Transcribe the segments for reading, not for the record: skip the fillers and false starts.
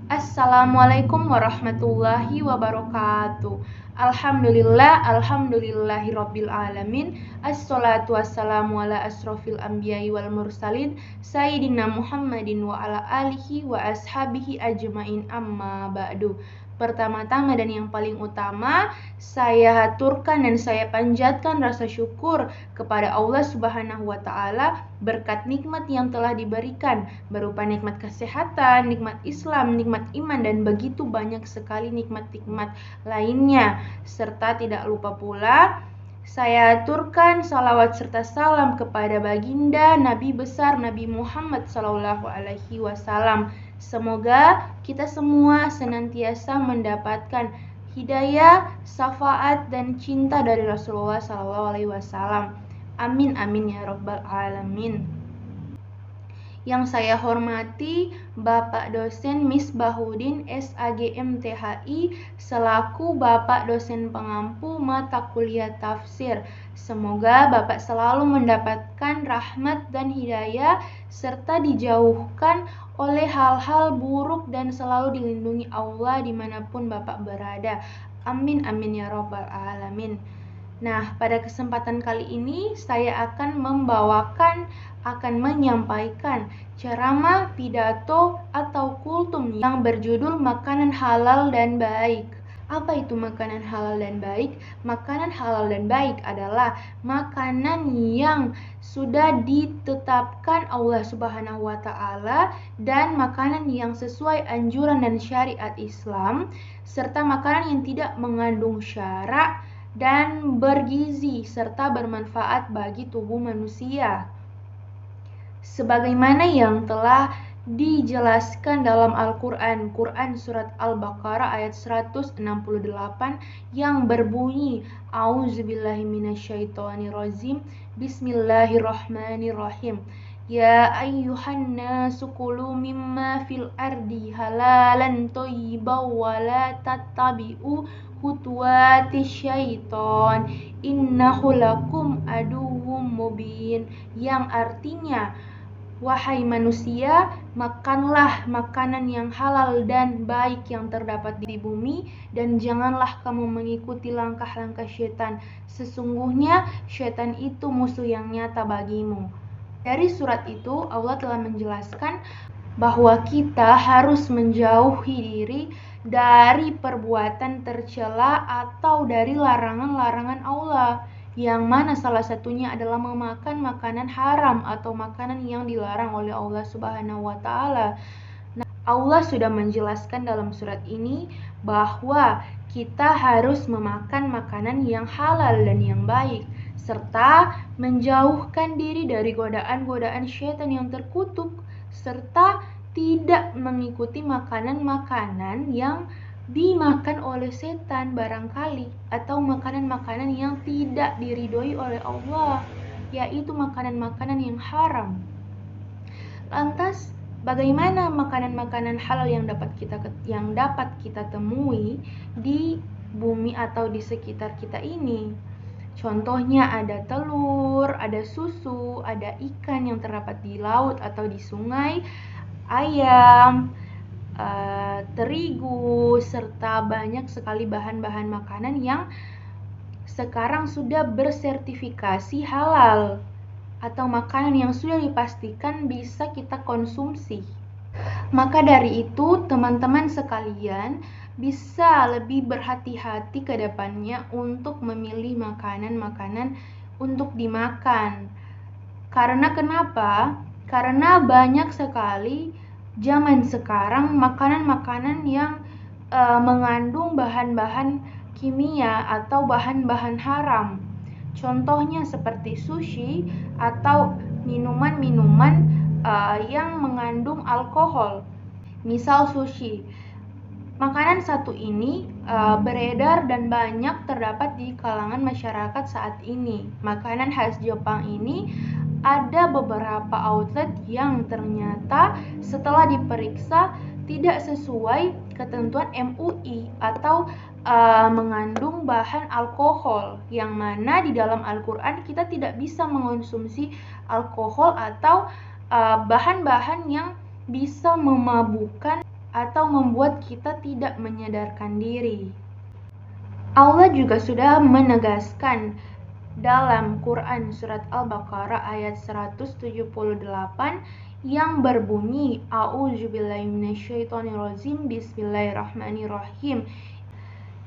Assalamualaikum warahmatullahi wabarakatuh. Alhamdulillahirabbil alamin. Assalatu wassalamu ala asrofil anbiya'i wal mursalin sayyidina Muhammadin wa ala alihi wa ashabihi ajmain, amma ba'du. Pertama-tama dan yang paling utama, saya haturkan dan saya panjatkan rasa syukur kepada Allah Subhanahu wa Ta'ala berkat nikmat yang telah diberikan, berupa nikmat kesehatan, nikmat Islam, nikmat iman, dan begitu banyak sekali nikmat-nikmat lainnya. Serta tidak lupa pula saya aturkan salawat serta salam kepada baginda Nabi besar Nabi Muhammad SAW. Semoga kita semua senantiasa mendapatkan hidayah, syafaat, dan cinta dari Rasulullah SAW. Amin amin ya rabbal alamin. Yang saya hormati Bapak Dosen Misbahuddin SAGM THI selaku Bapak Dosen Pengampu Mata Kuliah Tafsir. Semoga Bapak selalu mendapatkan rahmat dan hidayah serta dijauhkan oleh hal-hal buruk dan selalu dilindungi Allah dimanapun Bapak berada. Amin amin ya rabbal alamin. Nah, pada kesempatan kali ini saya akan menyampaikan ceramah, pidato, atau kultum yang berjudul Makanan Halal dan Baik. Apa itu makanan halal dan baik? Makanan halal dan baik adalah makanan yang sudah ditetapkan Allah Subhanahu wa Ta'ala dan makanan yang sesuai anjuran dan syariat Islam, serta makanan yang tidak mengandung syarak dan bergizi serta bermanfaat bagi tubuh manusia. Sebagaimana yang telah dijelaskan dalam Al-Quran, Quran Surat Al-Baqarah ayat 168 yang berbunyi, A'udzubillahi minasyaitonirrajim, Bismillahirrahmanirrahim. Ya ayyuhan nasu kulu mimma fil ardi halalan thayyiban wa la tattabi'u khutuwati syaiton innahu lakum aduwwum mubin, yang artinya, wahai manusia, makanlah makanan yang halal dan baik yang terdapat di bumi, dan janganlah kamu mengikuti langkah-langkah syaitan. Sesungguhnya syaitan itu musuh yang nyata bagimu. Dari surat itu Allah telah menjelaskan bahwa kita harus menjauhi diri dari perbuatan tercela atau dari larangan-larangan Allah, yang mana salah satunya adalah memakan makanan haram atau makanan yang dilarang oleh Allah Subhanahu wa Ta'ala. Nah, Allah sudah menjelaskan dalam surat ini bahwa kita harus memakan makanan yang halal dan yang baik, serta menjauhkan diri dari godaan-godaan syaitan yang terkutuk, serta tidak mengikuti makanan-makanan yang dimakan oleh setan barangkali, atau makanan-makanan yang tidak diridhoi oleh Allah, yaitu makanan-makanan yang haram. Lantas, bagaimana makanan-makanan halal yang dapat kita temui di bumi atau di sekitar kita ini? Contohnya ada telur, ada susu, ada ikan yang terdapat di laut atau di sungai, ayam, terigu, serta banyak sekali bahan-bahan makanan yang sekarang sudah bersertifikasi halal atau makanan yang sudah dipastikan bisa kita konsumsi. Maka dari itu, teman-teman sekalian bisa lebih berhati-hati ke depannya untuk memilih makanan-makanan untuk dimakan. Karena kenapa? Karena banyak sekali zaman sekarang makanan-makanan yang mengandung bahan-bahan kimia atau bahan-bahan haram. Contohnya seperti sushi atau minuman-minuman yang mengandung alkohol. Misal sushi. Makanan satu ini beredar dan banyak terdapat di kalangan masyarakat saat ini. Makanan khas Jepang ini ada beberapa outlet yang ternyata setelah diperiksa tidak sesuai ketentuan MUI atau mengandung bahan alkohol, yang mana di dalam Al-Quran kita tidak bisa mengonsumsi alkohol atau bahan-bahan yang bisa memabukkan atau membuat kita tidak menyadarkan diri. Allah juga sudah menegaskan dalam Quran surat Al-Baqarah ayat 178 yang berbunyi A'udzubillahi minasyaitonirrajim Bismillahirrahmanirrahim.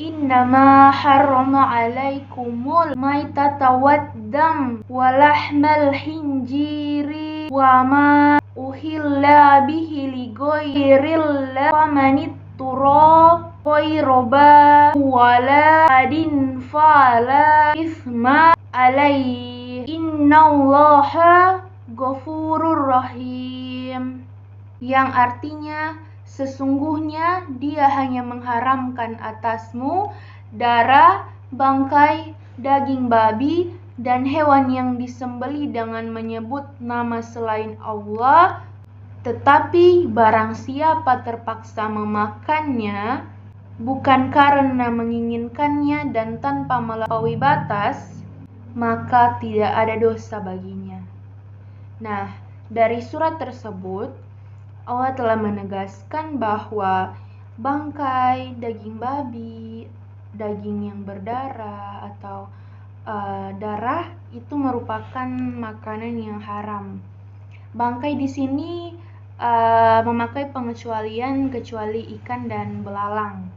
Innama harrama alaikumul maitata waddam walahmal hinjiri wa ma uhilla bihi lighairillahi famanit tura ghairoba wala adin fala isma alaihi innallaha ghafurur rahim, yang artinya sesungguhnya dia hanya mengharamkan atasmu darah, bangkai, daging babi, dan hewan yang disembelih dengan menyebut nama selain Allah. Tetapi barang siapa terpaksa memakannya, bukan karena menginginkannya dan tanpa melampaui batas, maka tidak ada dosa baginya. Nah, dari surat tersebut, Allah telah menegaskan bahwa bangkai, daging babi, daging yang berdarah atau darah itu merupakan makanan yang haram. Bangkai di sini memakai pengecualian kecuali ikan dan belalang.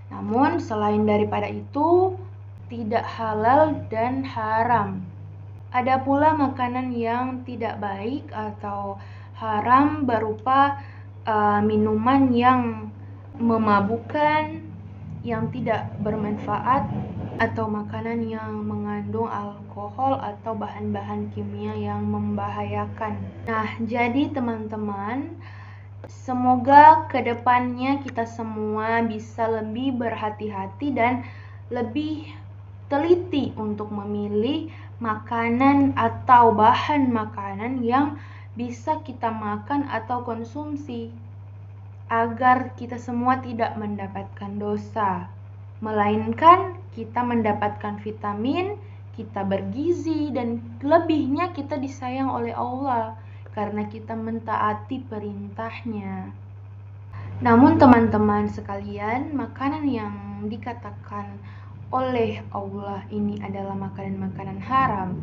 Namun selain daripada itu tidak halal dan haram. Ada pula makanan yang tidak baik atau haram berupa minuman yang memabukkan, yang tidak bermanfaat, atau makanan yang mengandung alkohol atau bahan-bahan kimia yang membahayakan. Nah, jadi teman-teman, semoga kedepannya kita semua bisa lebih berhati-hati dan lebih teliti untuk memilih makanan atau bahan makanan yang bisa kita makan atau konsumsi, agar kita semua tidak mendapatkan dosa, melainkan kita mendapatkan vitamin, kita bergizi, dan lebihnya kita disayang oleh Allah karena kita mentaati perintahnya. Namun teman-teman sekalian, makanan yang dikatakan oleh Allah ini adalah makanan-makanan haram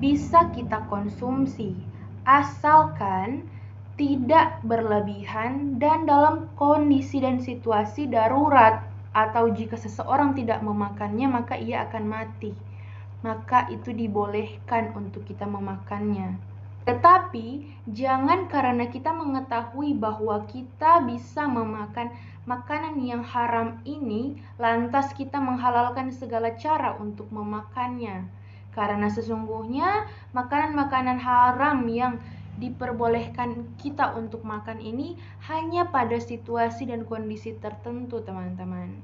bisa kita konsumsi asalkan tidak berlebihan dan dalam kondisi dan situasi darurat, atau jika seseorang tidak memakannya maka ia akan mati, maka itu dibolehkan untuk kita memakannya. Tetapi jangan karena kita mengetahui bahwa kita bisa memakan makanan yang haram ini, lantas kita menghalalkan segala cara untuk memakannya. Karena sesungguhnya makanan-makanan haram yang diperbolehkan kita untuk makan ini hanya pada situasi dan kondisi tertentu, teman-teman.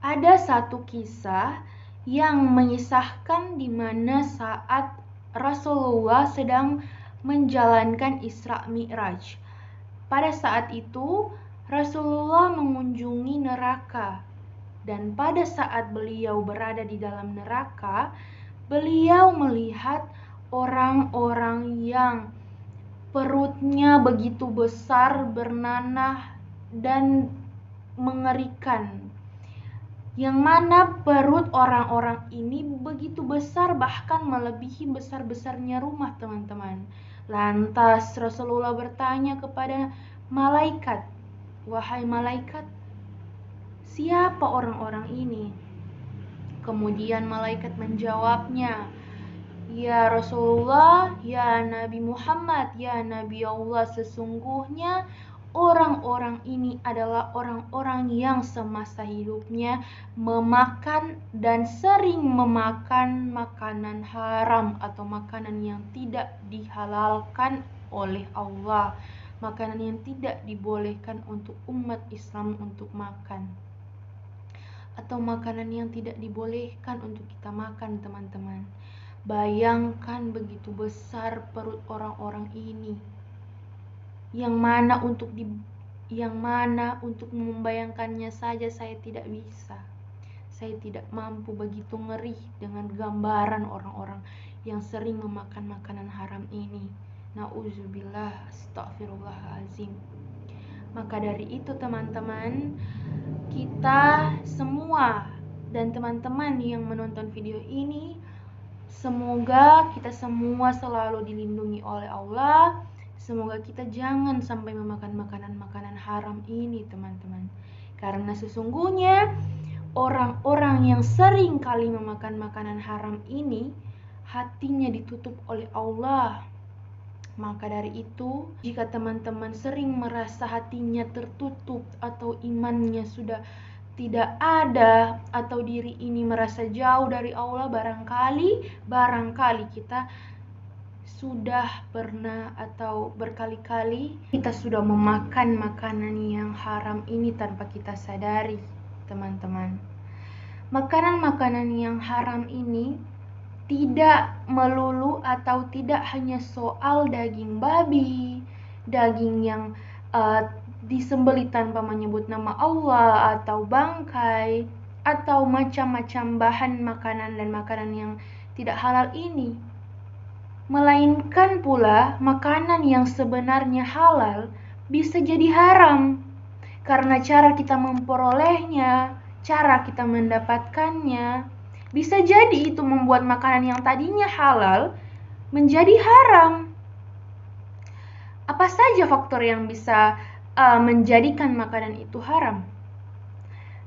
Ada satu kisah yang mengisahkan di mana saat Rasulullah sedang menjalankan Isra Mi'raj. Pada saat itu Rasulullah mengunjungi neraka, dan pada saat beliau berada di dalam neraka, beliau melihat orang-orang yang perutnya begitu besar, bernanah, dan mengerikan. Yang mana perut orang-orang ini begitu besar, bahkan melebihi besar-besarnya rumah, teman-teman. Lantas Rasulullah bertanya kepada malaikat, "Wahai malaikat, siapa orang-orang ini?" Kemudian malaikat menjawabnya, "Ya Rasulullah, ya Nabi Muhammad, ya Nabi Allah, sesungguhnya orang-orang ini adalah orang-orang yang semasa hidupnya memakan dan sering memakan makanan haram atau makanan yang tidak dihalalkan oleh Allah, makanan yang tidak dibolehkan untuk umat Islam untuk makan, atau makanan yang tidak dibolehkan untuk kita makan, teman-teman." Bayangkan begitu besar perut orang-orang ini, yang mana untuk membayangkannya saja saya tidak bisa. Saya tidak mampu, begitu ngeri dengan gambaran orang-orang yang sering memakan makanan haram ini. Nauzubillah, astagfirullahalazim. Maka dari itu teman-teman, kita semua dan teman-teman yang menonton video ini, semoga kita semua selalu dilindungi oleh Allah. Semoga kita jangan sampai memakan makanan-makanan haram ini teman-teman. Karena sesungguhnya orang-orang yang sering kali memakan makanan haram ini, hatinya ditutup oleh Allah. Maka dari itu, jika teman-teman sering merasa hatinya tertutup atau imannya sudah tidak ada atau diri ini merasa jauh dari Allah, barangkali kita sudah pernah atau berkali-kali kita sudah memakan makanan yang haram ini tanpa kita sadari, teman-teman. Makanan-makanan yang haram ini tidak melulu atau tidak hanya soal daging babi, daging yang disembelih tanpa menyebut nama Allah, atau bangkai, atau macam-macam bahan makanan dan makanan yang tidak halal ini. Melainkan pula makanan yang sebenarnya halal bisa jadi haram karena cara kita memperolehnya, cara kita mendapatkannya. Bisa jadi itu membuat makanan yang tadinya halal menjadi haram. Apa saja faktor yang bisa menjadikan makanan itu haram?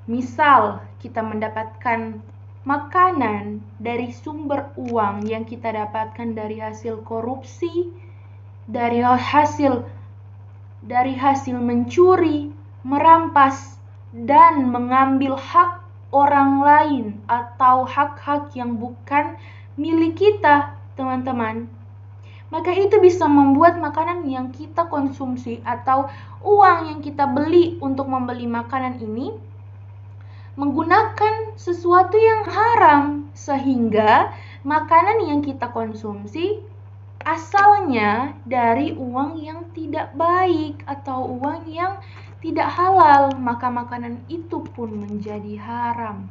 Misal, kita mendapatkan makanan dari sumber uang yang kita dapatkan dari hasil korupsi, dari hasil mencuri, merampas, dan mengambil hak orang lain atau hak-hak yang bukan milik kita, teman-teman. Maka itu bisa membuat makanan yang kita konsumsi atau uang yang kita beli untuk membeli makanan ini menggunakan sesuatu yang haram, sehingga makanan yang kita konsumsi asalnya dari uang yang tidak baik atau uang yang tidak halal, maka makanan itu pun menjadi haram.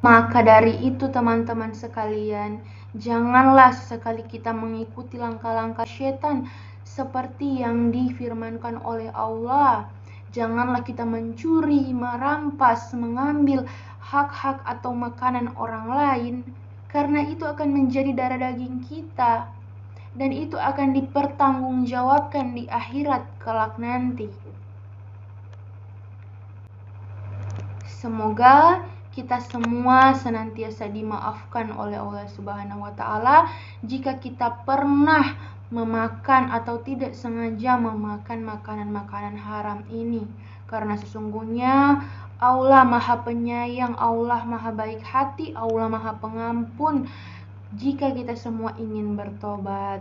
Maka dari itu teman-teman sekalian, janganlah sesekali kita mengikuti langkah-langkah setan seperti yang difirmankan oleh Allah. Janganlah kita mencuri, merampas, mengambil hak-hak atau makanan orang lain, karena itu akan menjadi darah daging kita, dan itu akan dipertanggungjawabkan di akhirat kelak nanti. Semoga kita semua senantiasa dimaafkan oleh Allah Subhanahu wa Ta'ala jika kita pernah memakan atau tidak sengaja memakan makanan-makanan haram ini, karena sesungguhnya Allah Maha Penyayang, Allah Maha Baik Hati, Allah Maha Pengampun jika kita semua ingin bertobat.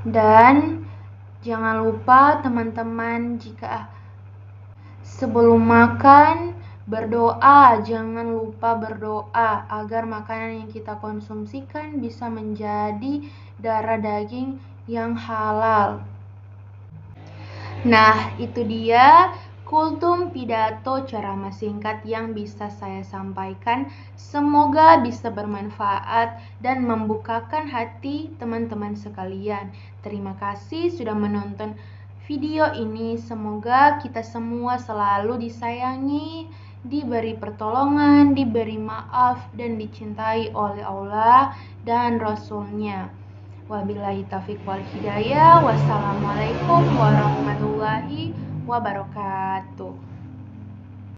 Dan jangan lupa teman-teman, jika sebelum makan berdoa, jangan lupa berdoa agar makanan yang kita konsumsikan bisa menjadi darah daging yang halal. Nah, itu dia kultum pidato ceramah singkat yang bisa saya sampaikan. Semoga bisa bermanfaat dan membukakan hati teman-teman sekalian. Terima kasih sudah menonton video ini. Semoga kita semua selalu disayangi, diberi pertolongan, diberi maaf, dan dicintai oleh Allah dan Rasul-Nya. Wabillahi taufiq wal hidayah. Wassalamualaikum warahmatullahi wabarakatuh.